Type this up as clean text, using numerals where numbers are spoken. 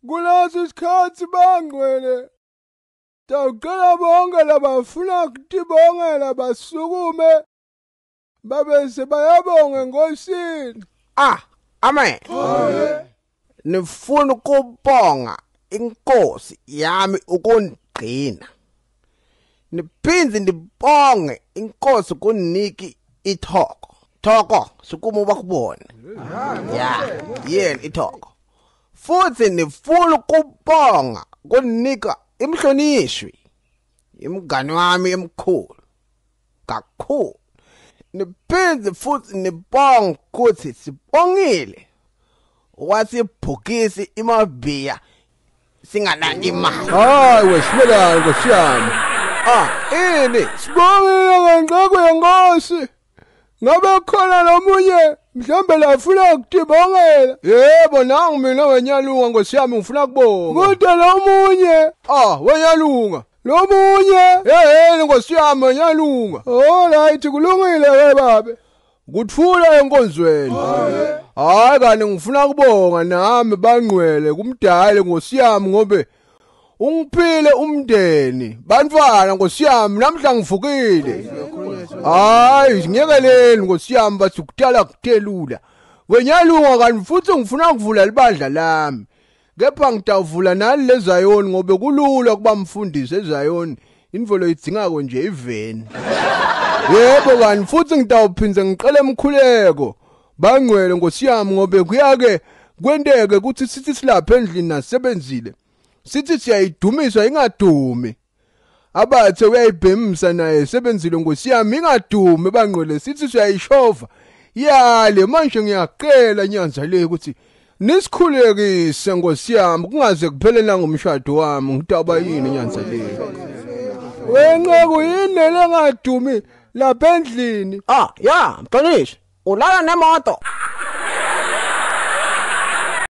Kulesi sikhathi bangcwele. Tawucela bonke labafuna ukutibongela basukume babe sebayabonga enkosini. Amen. Nifuna ukubonga inkosi yami ukungqina. Niphinde ndibonge inkosi kuniki ithoko. Thoko sukuma bakubona. Yena ithoko. Futhi nifuna ukubonga kunika Mhlonishwi. Imngani wami emkhulu. Kakhulu. Niphinde futhi nibonga ukuthi sibongile. Wasibhukisi imabhiya singanaki imali. Hayi wesimelane nkosiyami. Ini Sibongile ngenqeko yenkosi. Ngabe khona nomunye mhlambe lafuna ukutibongela. yebo nangu mina wenyalunga nkosiyami ngifuna kubonga. Kodwa nomunye. Wenyalunga. Nomunye. Nkosiyami wenyalunga. Alright kulungile ke babe. Kuthula enkonzweni. Hayi kanti ngifuna kubonga nami bangcwele kumdala nkosiyami ngobe ungiphile umndeni bantwana nkosiyami namhla ngivukile. Hayi ngiyekeleni nkosiyami bathi ukutala kutelula. Wenyalunga kanti futhi ngifuna ukuvula libandla lami. Kepha ngitavula nali lezayoni ngobe kulula kuba mfundisi ezayoni. Imvolo idingako nje iveni. Yebo kanti futhi ngitawuphinze ngiqele emkhuleko. Bangcwele nkosiyami ngobe kuyake kwenteke ukuthi sithi silapha endlini nasebenzile. Sithi siyayidumisa ingadumi. Abathe uyayibhemisa naye sebenzile nkosiyami ingadumi bangcwele sithi siyayishova. Yale manje ngiyaqela nyanza le ukuthi nisikhulekise nkosiyami kungaze kuphele ngomshado wami ngitaba yini nyanza le. Wenqeko yini lengadumi lapha endlini? Mhlonishwa ulala nemoto.